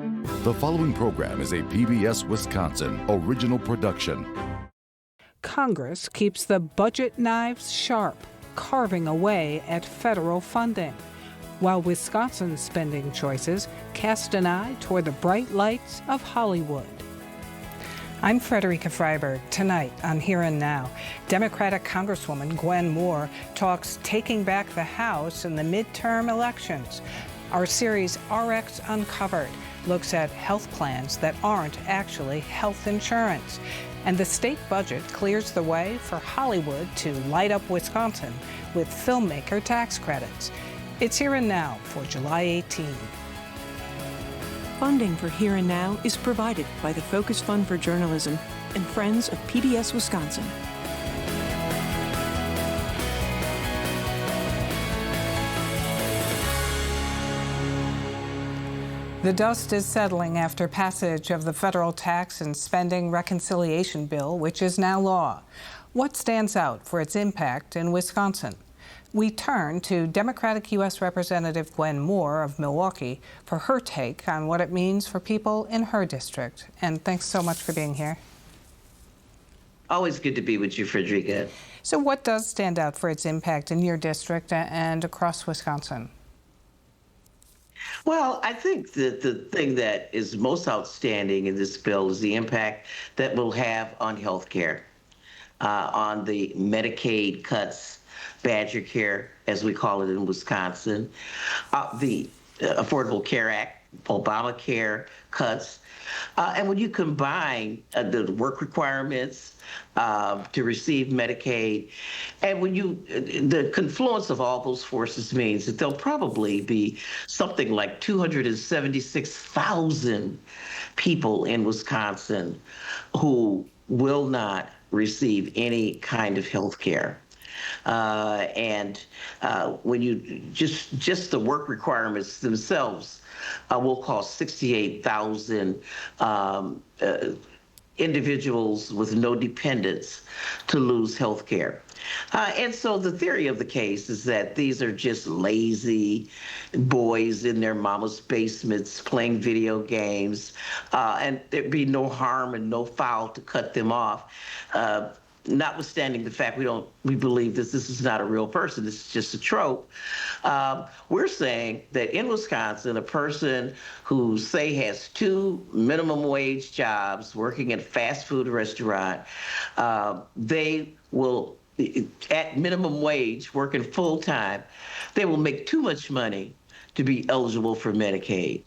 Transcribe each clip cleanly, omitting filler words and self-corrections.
The following program is a PBS Wisconsin original production. Congress keeps the budget knives sharp, carving away at federal funding, while Wisconsin's spending choices cast an eye toward the bright lights of Hollywood. I'm Frederica Freiberg. Tonight on Here and Now, Democratic Congresswoman Gwen Moore talks taking back the House in the midterm elections. Our series RX Uncovered looks at health plans that aren't actually health insurance. And the state budget clears the way for Hollywood to light up Wisconsin with filmmaker tax credits. It's Here and Now for July 18. Funding for Here and Now is provided by the Focus Fund for Journalism and Friends of PBS Wisconsin. The dust is settling after passage of the federal tax and spending reconciliation bill, which is now law. What stands out for its impact in Wisconsin? We turn to Democratic U.S. Representative Gwen Moore of Milwaukee for her take on what it means for people in her district. And thanks so much for being here. Always good to be with you, Frederica. So what does stand out for its impact in your district and across Wisconsin? Well, I think that the thing that is most outstanding in this bill is the impact that we'll have on health care, on the Medicaid cuts, Badger Care, as we call it in Wisconsin, the Affordable Care Act, Obamacare cuts. And when you combine the work requirements to receive Medicaid, and when the confluence of all those forces means that there'll probably be something like 276,000 people in Wisconsin who will not receive any kind of health care. And when you just the work requirements themselves will cost 68,000 individuals with no dependents to lose health care. And so the theory of the case is that these are just lazy boys in their mama's basements playing video games, and there'd be no harm and no foul to cut them off. Notwithstanding the fact we believe that this is not a real person, this is just a trope. We're saying that in Wisconsin, a person who, say, has 2 minimum wage jobs working at a fast food restaurant, they will, at minimum wage, working full time, they will make too much money to be eligible for Medicaid.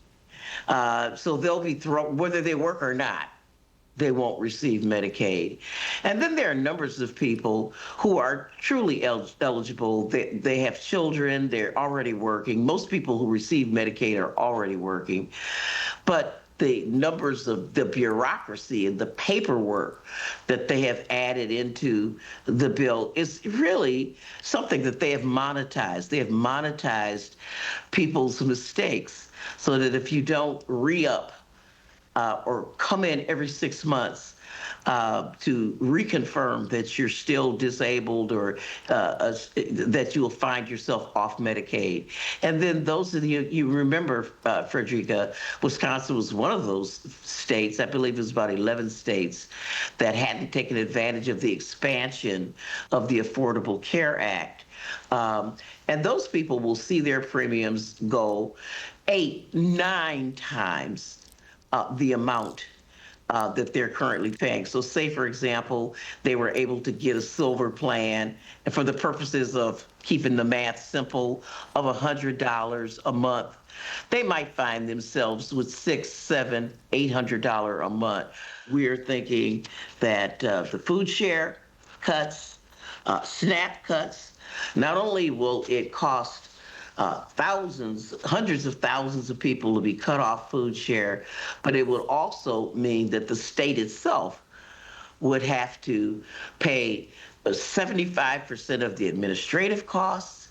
So they'll be thrown, whether they work or not, they won't receive Medicaid. And then there are numbers of people who are truly eligible. They have children, they're already working. Most people who receive Medicaid are already working. But the numbers of the bureaucracy and the paperwork that they have added into the bill is really something that they have monetized. They have monetized people's mistakes so that if you don't re-up or come in every 6 months to reconfirm that you're still disabled or that you will find yourself off Medicaid. And then those of you remember, Frederica, Wisconsin was one of those states, I believe it was about 11 states, that hadn't taken advantage of the expansion of the Affordable Care Act. And those people will see their premiums go 8-9 times the amount that they're currently paying. So say, for example, they were able to get a silver plan, and for the purposes of keeping the math simple, of $100 a month, they might find themselves with $600, $700, $800 a month. We're thinking that the food share cuts, SNAP cuts, not only will it cost thousands, hundreds of thousands of people to be cut off food share, but it would also mean that the state itself would have to pay 75% of the administrative costs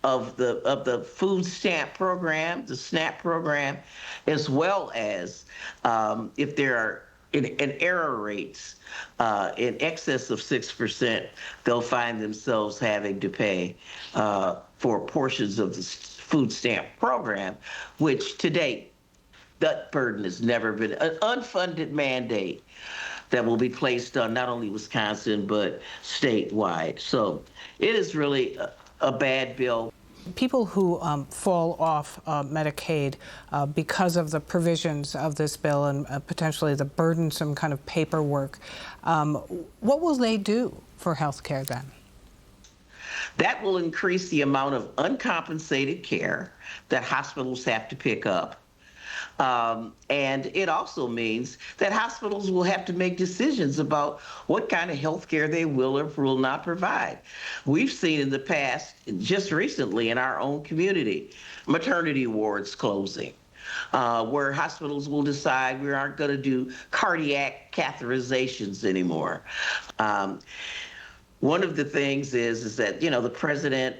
of the food stamp program, the SNAP program, as well as if there are in error rates in excess of 6%, they'll find themselves having to pay for portions of the food stamp program, which to date that burden has never been an unfunded mandate that will be placed on not only Wisconsin, but statewide. So it is really a bad bill. People who fall off Medicaid because of the provisions of this bill and potentially the burdensome kind of paperwork, what will they do for health care then? That will increase the amount of uncompensated care that hospitals have to pick up. And it also means that hospitals will have to make decisions about what kind of health care they will or will not provide. We've seen in the past, just recently in our own community, maternity wards closing, where hospitals will decide we aren't going to do cardiac catheterizations anymore. One of the things is that, the president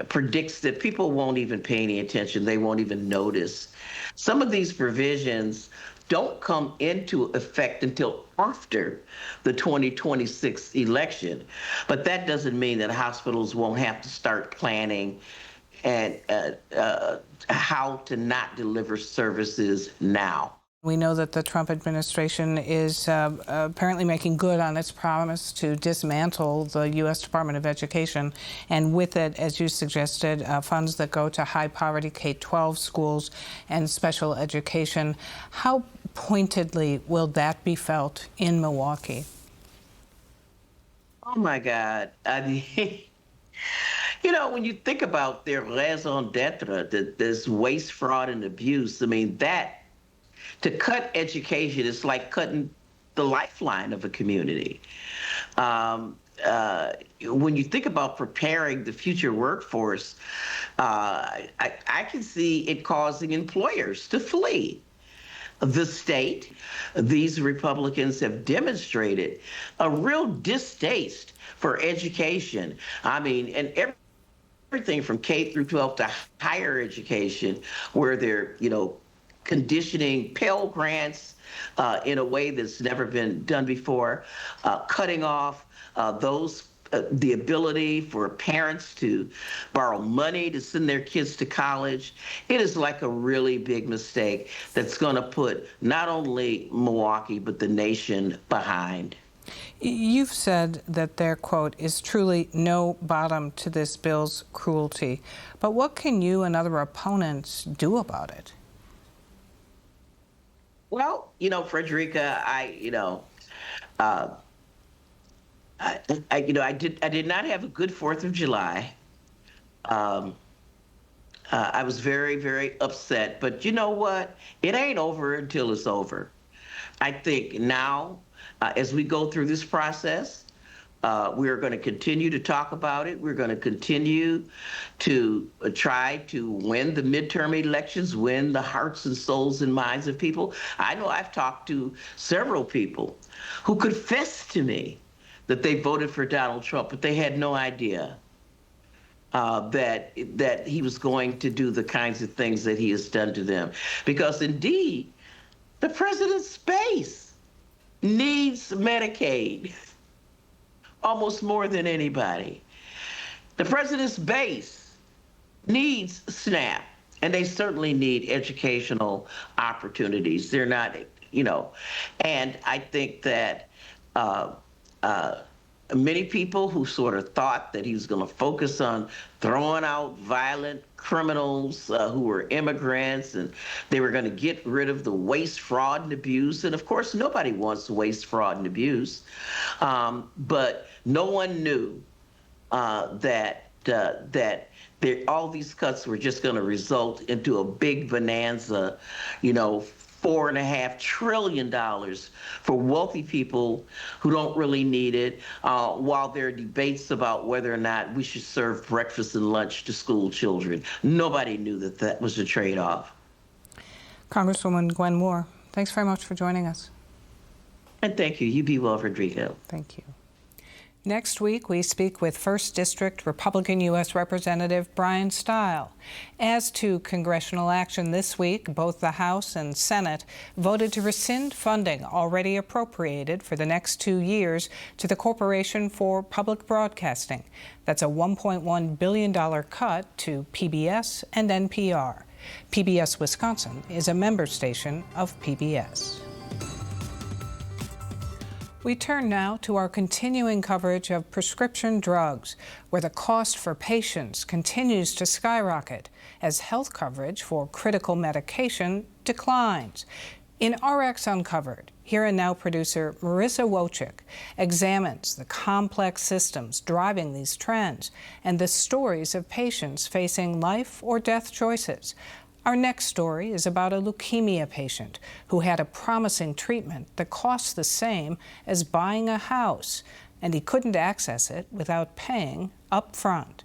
predicts that people won't even pay any attention. They won't even notice. Some of these provisions don't come into effect until after the 2026 election. But that doesn't mean that hospitals won't have to start planning and how to not deliver services now. We know that the Trump administration is apparently making good on its promise to dismantle the U.S. Department of Education, and with it, as you suggested, funds that go to high-poverty K-12 schools and special education. How pointedly will that be felt in Milwaukee? Oh, my God. I mean, when you think about their raison d'etre, this waste, fraud, and abuse, I mean, to cut education is like cutting the lifeline of a community. When you think about preparing the future workforce, I can see it causing employers to flee the state. These Republicans have demonstrated a real distaste for education. I mean, and everything from K through 12 to higher education, where they're, conditioning Pell Grants in a way that's never been done before, cutting off the ability for parents to borrow money to send their kids to college. It is like a really big mistake that's going to put not only Milwaukee, but the nation behind. You've said that there, quote, is truly no bottom to this bill's cruelty. But what can you and other opponents do about it? Well, Frederica, I did not have a good 4th of July. I was very, very upset, but you know what? It ain't over until it's over. I think now, as we go through this process, we're going to continue to talk about it. We're going to continue to try to win the midterm elections, win the hearts and souls and minds of people. I know I've talked to several people who confessed to me that they voted for Donald Trump, but they had no idea that he was going to do the kinds of things that he has done to them. Because indeed, the president's base needs Medicaid almost more than anybody. The president's base needs SNAP, and they certainly need educational opportunities. They're not, and I think that many people who sort of thought that he was going to focus on throwing out violent criminals who were immigrants, and they were going to get rid of the waste, fraud, and abuse. And of course, nobody wants waste, fraud, and abuse. But no one knew that all these cuts were just going to result into a big bonanza, $4.5 trillion for wealthy people who don't really need it, while there are debates about whether or not we should serve breakfast and lunch to school children. Nobody knew that was a trade-off. Congresswoman Gwen Moore, thanks very much for joining us. And thank you. You be well, Rodrigo. Thank you. Next week, we speak with 1st District Republican U.S. Representative Brian Stile. As to congressional action this week, both the House and Senate voted to rescind funding already appropriated for the next 2 years to the Corporation for Public Broadcasting. That's a $1.1 billion cut to PBS and NPR. PBS Wisconsin is a member station of PBS. We turn now to our continuing coverage of prescription drugs, where the cost for patients continues to skyrocket as health coverage for critical medication declines. In RX Uncovered, Here and Now producer Marissa Wojcik examines the complex systems driving these trends and the stories of patients facing life or death choices. Our next story is about a leukemia patient who had a promising treatment that cost the same as buying a house, and he couldn't access it without paying up front.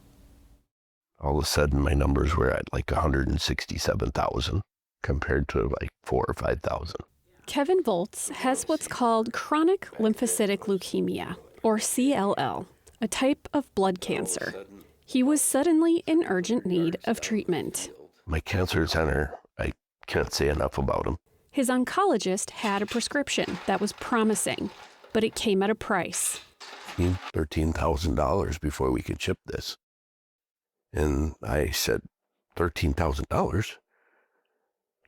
All of a sudden, my numbers were at like 167,000 compared to like 4,000 or 5,000. Kevin Volz has what's called chronic lymphocytic leukemia, or CLL, a type of blood cancer. He was suddenly in urgent need of treatment. My cancer center, I can't say enough about them. His oncologist had a prescription that was promising, but it came at a price. $13,000 before we could ship this. And I said, $13,000?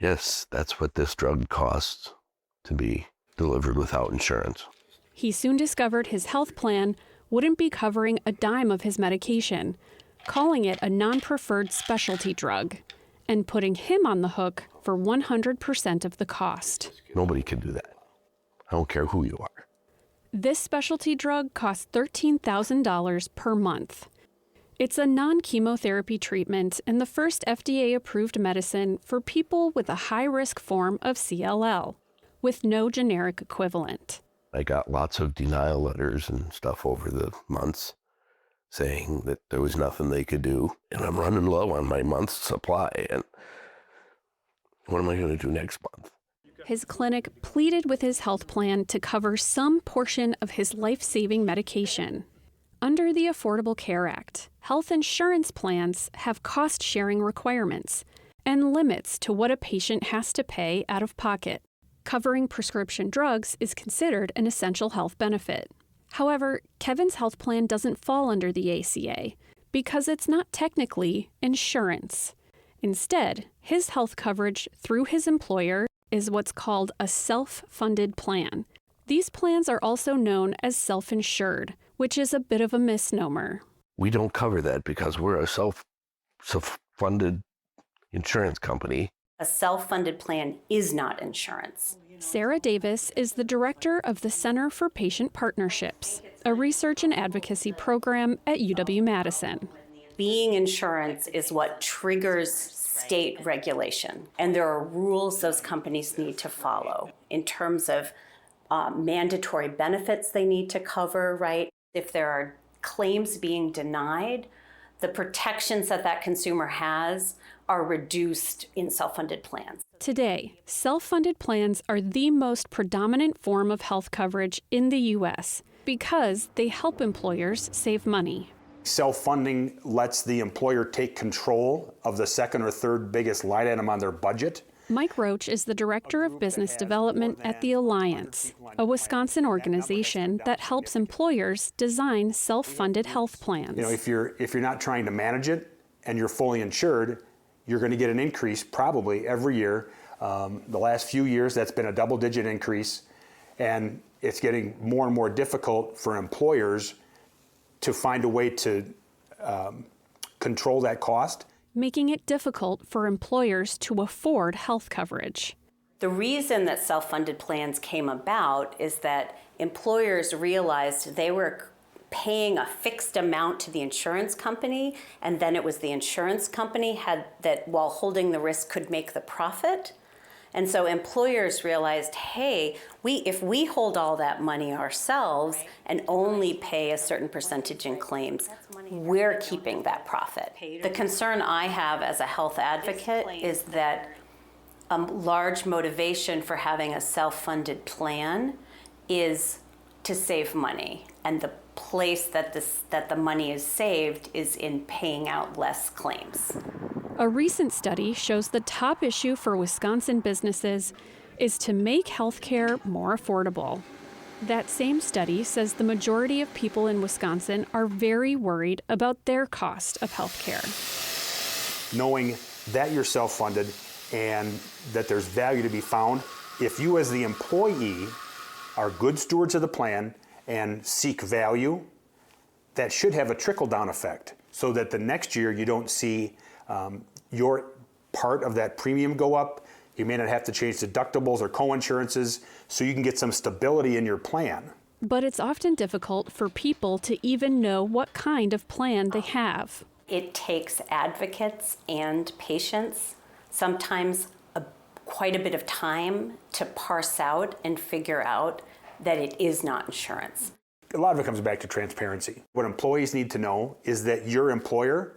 Yes, that's what this drug costs to be delivered without insurance. He soon discovered his health plan wouldn't be covering a dime of his medication, calling it a non-preferred specialty drug, and putting him on the hook for 100% of the cost. Nobody can do that. I don't care who you are. This specialty drug costs $13,000 per month. It's a non-chemotherapy treatment and the first FDA-approved medicine for people with a high-risk form of CLL, with no generic equivalent. I got lots of denial letters and stuff over the months saying that there was nothing they could do, and I'm running low on my month's supply, and what am I going to do next month? His clinic pleaded with his health plan to cover some portion of his life-saving medication. Under the Affordable Care Act, health insurance plans have cost-sharing requirements and limits to what a patient has to pay out of pocket. Covering prescription drugs is considered an essential health benefit. However, Kevin's health plan doesn't fall under the ACA because it's not technically insurance. Instead, his health coverage through his employer is what's called a self-funded plan. These plans are also known as self-insured, which is a bit of a misnomer. We don't cover that because we're a self-funded insurance company. A self-funded plan is not insurance. Sarah Davis is the director of the Center for Patient Partnerships, a research and advocacy program at UW-Madison. Being insurance is what triggers state regulation, and there are rules those companies need to follow in terms of mandatory benefits they need to cover, right? If there are claims being denied, the protections that consumer has are reduced in self-funded plans. Today, self-funded plans are the most predominant form of health coverage in the U.S. because they help employers save money. Self-funding lets the employer take control of the second or third biggest line item on their budget. Mike Roach is the Director of Business Development at the Alliance, a Wisconsin organization that helps employers design self-funded health plans. You know, if you're not trying to manage it and you're fully insured, you're going to get an increase probably every year. The last few years, that's been a double-digit increase, and it's getting more and more difficult for employers to find a way to control that cost, making it difficult for employers to afford health coverage. The reason that self-funded plans came about is that employers realized they were paying a fixed amount to the insurance company, and then it was the insurance company that while holding the risk could make the profit. And so employers realized, hey, if we hold all that money ourselves and only pay a certain percentage in claims, we're keeping that profit. The concern I have as a health advocate is that a large motivation for having a self-funded plan is to save money. And the place that the money is saved is in paying out less claims. A recent study shows the top issue for Wisconsin businesses is to make healthcare more affordable. That same study says the majority of people in Wisconsin are very worried about their cost of healthcare. Knowing that you're self-funded and that there's value to be found. If you as the employee are good stewards of the plan and seek value, that should have a trickle-down effect so that the next year you don't see your part of that premium go up. You may not have to change deductibles or co-insurances, so you can get some stability in your plan. But it's often difficult for people to even know what kind of plan they have. It takes advocates and patients sometimes quite a bit of time to parse out and figure out that it is not insurance. A lot of it comes back to transparency. What employees need to know is that your employer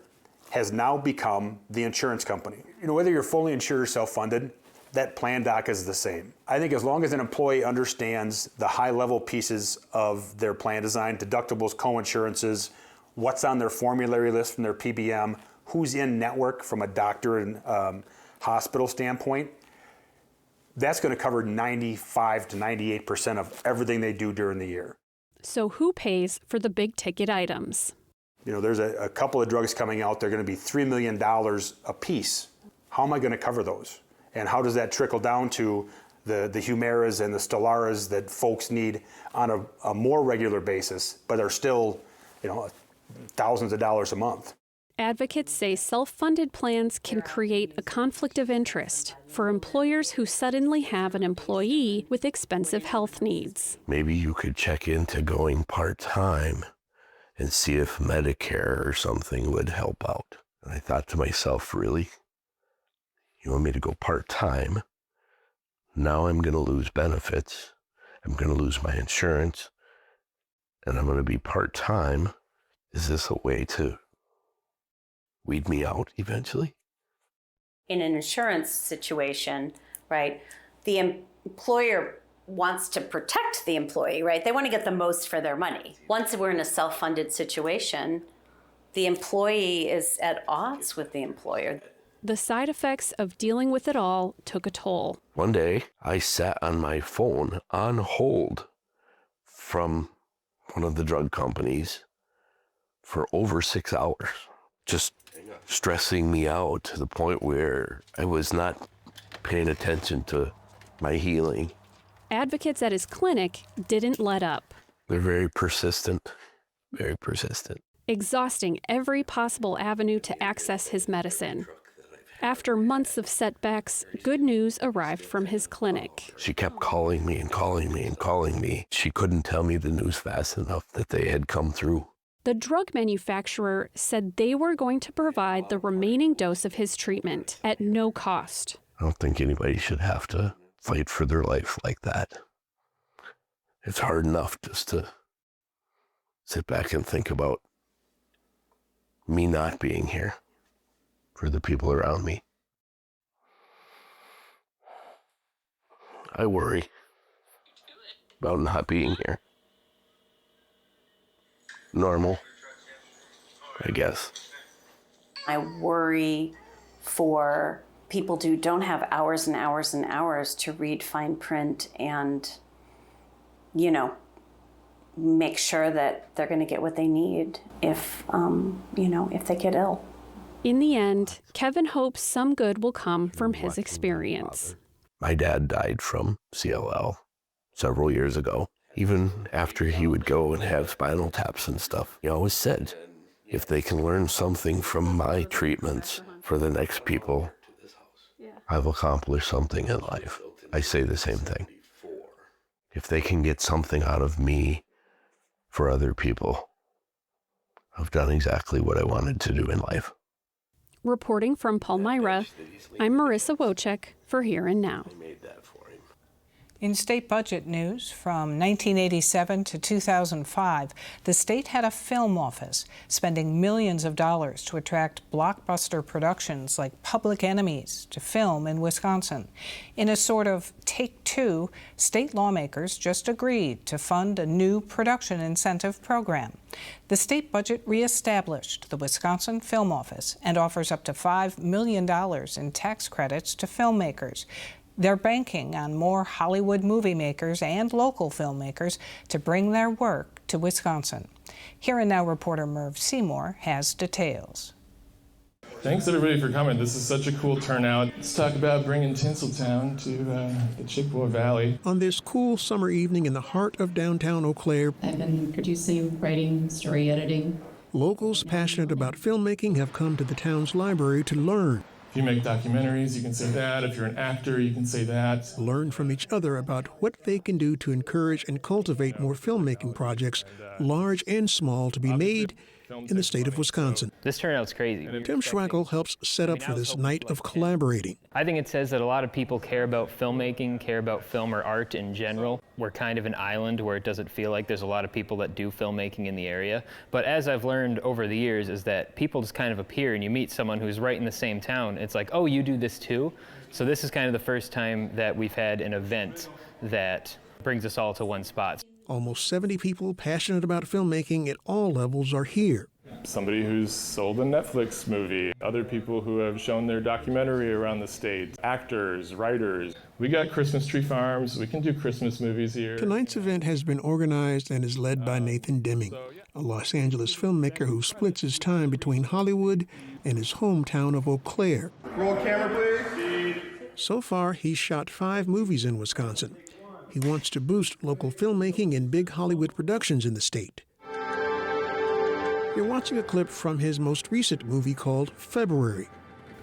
has now become the insurance company. Whether you're fully insured or self-funded, that plan doc is the same. I think as long as an employee understands the high-level pieces of their plan design, deductibles, co-insurances, what's on their formulary list from their PBM, who's in network from a doctor and hospital standpoint, that's going to cover 95 to 98% of everything they do during the year. So who pays for the big ticket items? There's a couple of drugs coming out. They're going to be $3 million a piece. How am I going to cover those? And how does that trickle down to the Humiras and the Stellaras that folks need on a more regular basis, but are still, thousands of dollars a month? Advocates say self-funded plans can create a conflict of interest for employers who suddenly have an employee with expensive health needs. Maybe you could check into going part-time and see if Medicare or something would help out. And I thought to myself, really? You want me to go part-time? Now I'm going to lose benefits. I'm going to lose my insurance. And I'm going to be part-time. Is this a way to weed me out eventually? In an insurance situation, right, the employer wants to protect the employee, right? They want to get the most for their money. Once we're in a self-funded situation, the employee is at odds with the employer. The side effects of dealing with it all took a toll. One day, I sat on my phone on hold from one of the drug companies for over 6 hours, just stressing me out to the point where I was not paying attention to my healing. Advocates at his clinic didn't let up. They're very persistent, exhausting every possible avenue to access his medicine. After months of setbacks, good news arrived from his clinic. She kept calling me and calling me and calling me. She couldn't tell me the news fast enough that they had come through. The drug manufacturer said they were going to provide the remaining dose of his treatment at no cost. I don't think anybody should have to fight for their life like that. It's hard enough just to sit back and think about me not being here for the people around me. I worry about not being here. Normal, I guess. I worry for people who don't have hours and hours and hours to read fine print and, make sure that they're going to get what they need if they get ill. In the end, Kevin hopes some good will come from his experience. My dad died from CLL several years ago. Even after he would go and have spinal taps and stuff, he always said, if they can learn something from my treatments for the next people, I've accomplished something in life. I say the same thing. If they can get something out of me for other people, I've done exactly what I wanted to do in life. Reporting from Palmyra, I'm Marissa Wojcik for Here and Now. In state budget news, from 1987 to 2005, the state had a film office spending millions of dollars to attract blockbuster productions like Public Enemies to film in Wisconsin. In a sort of take two, state lawmakers just agreed to fund a new production incentive program. The state budget reestablished the Wisconsin Film Office and offers up to $5 million in tax credits to filmmakers. They're banking on more Hollywood movie makers and local filmmakers to bring their work to Wisconsin. Here and Now reporter Merv Seymour has details. Thanks everybody for coming. This is such a cool turnout. Let's talk about bringing Tinseltown to the Chickasaw Valley. On this cool summer evening in the heart of downtown Eau Claire, I've been producing, writing, story editing. Locals passionate about filmmaking have come to the town's library to learn. If you make documentaries, you can say that. If you're an actor, you can say that. Learn from each other about what they can do to encourage and cultivate more filmmaking projects, large and small, to be made in the state of Wisconsin. This turnout's crazy. Tim Schwackel helps set up for this night of collaborating. I think it says that a lot of people care about filmmaking, care about film or art in general. We're kind of an island where it doesn't feel like there's a lot of people that do filmmaking in the area. But as I've learned over the years is that people just kind of appear and you meet someone who's right in the same town. It's like, oh, you do this too? So this is kind of the first time that we've had an event that brings us all to one spot. Almost 70 people passionate about filmmaking at all levels are here. Somebody who's sold a Netflix movie, other people who have shown their documentary around the state, actors, writers. We got Christmas tree farms. We can do Christmas movies here. Tonight's event has been organized and is led by Nathan Deming, a Los Angeles filmmaker who splits his time between Hollywood and his hometown of Eau Claire. Roll camera, please. So far, he's shot 5 movies in Wisconsin. He wants to boost local filmmaking and big Hollywood productions in the state. You're watching a clip from his most recent movie called February.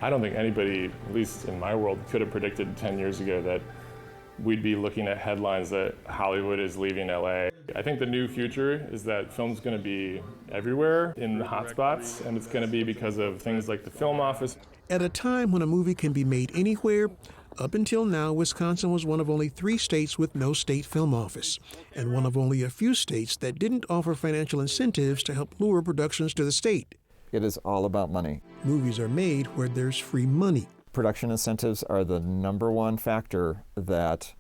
I don't think anybody, at least in my world, could have predicted 10 years ago that we'd be looking at headlines that Hollywood is leaving LA. I think the new future is that film's going to be everywhere in the hotspots, and it's going to be because of things like the Film Office. At a time when a movie can be made anywhere, up until now, Wisconsin was one of only 3 states with no state film office, and one of only a few states that didn't offer financial incentives to help lure productions to the state. It is all about money. Movies are made where there's free money. Production incentives are the #1 factor that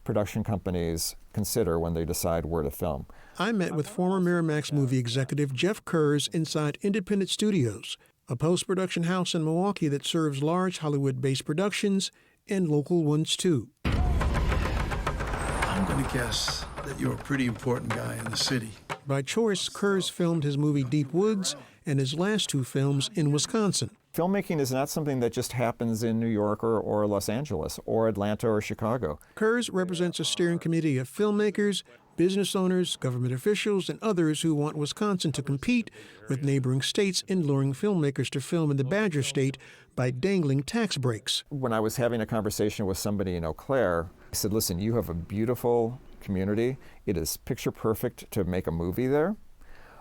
production companies consider when they decide where to film. I met with former Miramax movie executive Jeff Kurz inside Independent Studios, a post-production house in Milwaukee that serves large Hollywood-based productions and local ones too. I'm going to guess that you're a pretty important guy in the city. By choice, Kurz filmed his movie Deep Woods and his last 2 films in Wisconsin. Filmmaking is not something that just happens in New York or Los Angeles or Atlanta or Chicago. Kurz represents a steering committee of filmmakers, business owners, government officials, and others who want Wisconsin to compete with neighboring states in luring filmmakers to film in the Badger State by dangling tax breaks. When I was having a conversation with somebody in Eau Claire, I said, listen, you have a beautiful community. It is picture perfect to make a movie there,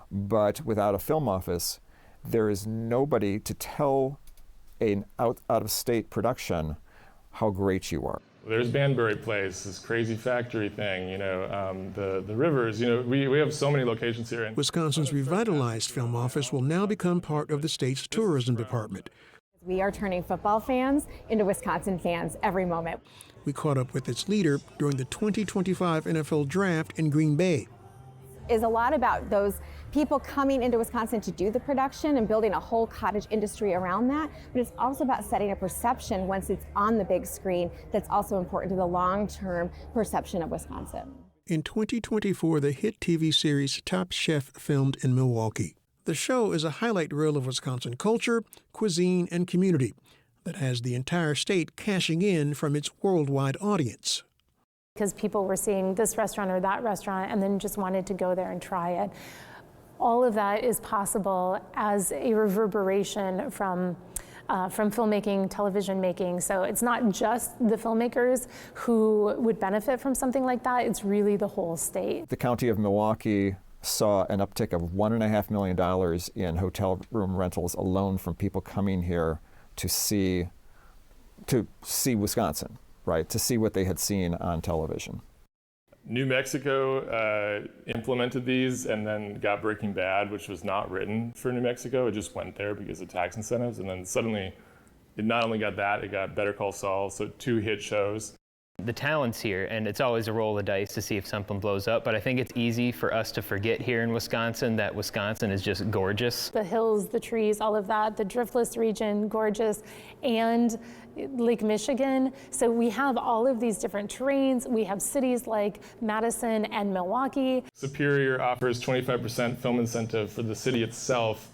but without a film office, there is nobody to tell an out-of-state production how great you are. There's Banbury Place, this crazy factory thing, the rivers, we have so many locations here. Wisconsin's revitalized film office will now become part of the state's tourism department. We are turning football fans into Wisconsin fans every moment. We caught up with its leader during the 2025 NFL Draft in Green Bay. Is a lot about those people coming into Wisconsin to do the production and building a whole cottage industry around that, but it's also about setting a perception once it's on the big screen that's also important to the long-term perception of Wisconsin. In 2024, the hit TV series Top Chef filmed in Milwaukee. The show is a highlight reel of Wisconsin culture, cuisine, and community that has the entire state cashing in from its worldwide audience. Because people were seeing this restaurant or that restaurant and then just wanted to go there and try it. All of that is possible as a reverberation from filmmaking, television making. So it's not just the filmmakers who would benefit from something like that, it's really the whole state. The County of Milwaukee saw an uptick of $1.5 million in hotel room rentals alone from people coming here to see Wisconsin, right? To see what they had seen on television. New Mexico implemented these and then got Breaking Bad, which was not written for New Mexico. It just went there because of tax incentives. And then suddenly it not only got that, it got Better Call Saul, so 2 hit shows. The talent's here, and it's always a roll of the dice to see if something blows up, but I think it's easy for us to forget here in Wisconsin that Wisconsin is just gorgeous. The hills, the trees, all of that, the driftless region, gorgeous, and Lake Michigan. So we have all of these different terrains. We have cities like Madison and Milwaukee. Superior offers 25% film incentive for the city itself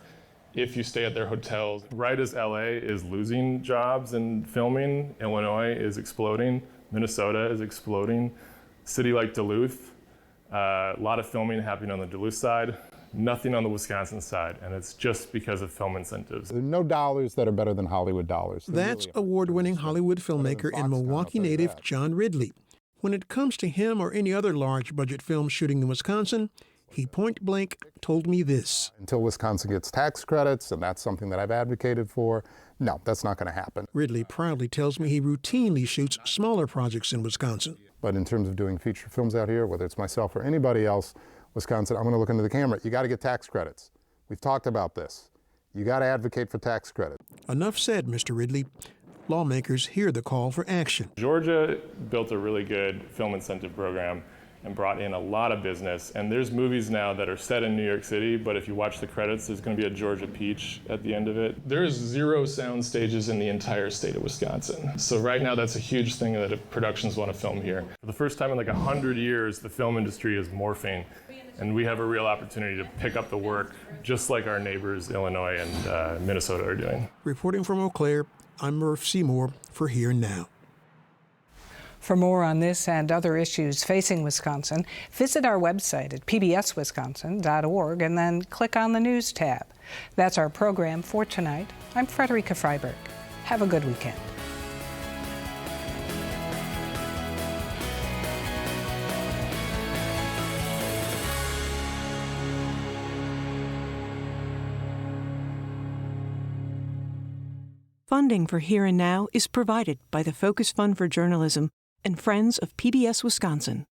if you stay at their hotels. Right as LA is losing jobs in filming, Illinois is exploding, Minnesota is exploding. City like Duluth, a lot of filming happening on the Duluth side, nothing on the Wisconsin side, and it's just because of film incentives. There are no dollars that are better than Hollywood dollars. That's award-winning Hollywood filmmaker and Milwaukee native John Ridley. When it comes to him or any other large-budget film shooting in Wisconsin, he point-blank told me this. Until Wisconsin gets tax credits, and that's something that I've advocated for, no, that's not going to happen. Ridley proudly tells me he routinely shoots smaller projects in Wisconsin. But in terms of doing feature films out here, whether it's myself or anybody else, Wisconsin, I'm going to look into the camera. You got to get tax credits. We've talked about this. You got to advocate for tax credit. Enough said, Mr. Ridley. Lawmakers hear the call for action. Georgia built a really good film incentive program and brought in a lot of business. And there's movies now that are set in New York City, but if you watch the credits, there's going to be a Georgia peach at the end of it. There's 0 sound stages in the entire state of Wisconsin. So right now, that's a huge thing that productions want to film here. For the first time in like 100 years, the film industry is morphing, and we have a real opportunity to pick up the work, just like our neighbors, Illinois and Minnesota, are doing. Reporting from Eau Claire, I'm Murph Seymour for Here Now. For more on this and other issues facing Wisconsin, visit our website at pbswisconsin.org and then click on the News tab. That's our program for tonight. I'm Frederica Freiberg. Have a good weekend. Funding for Here and Now is provided by the Focus Fund for Journalism and Friends of PBS Wisconsin.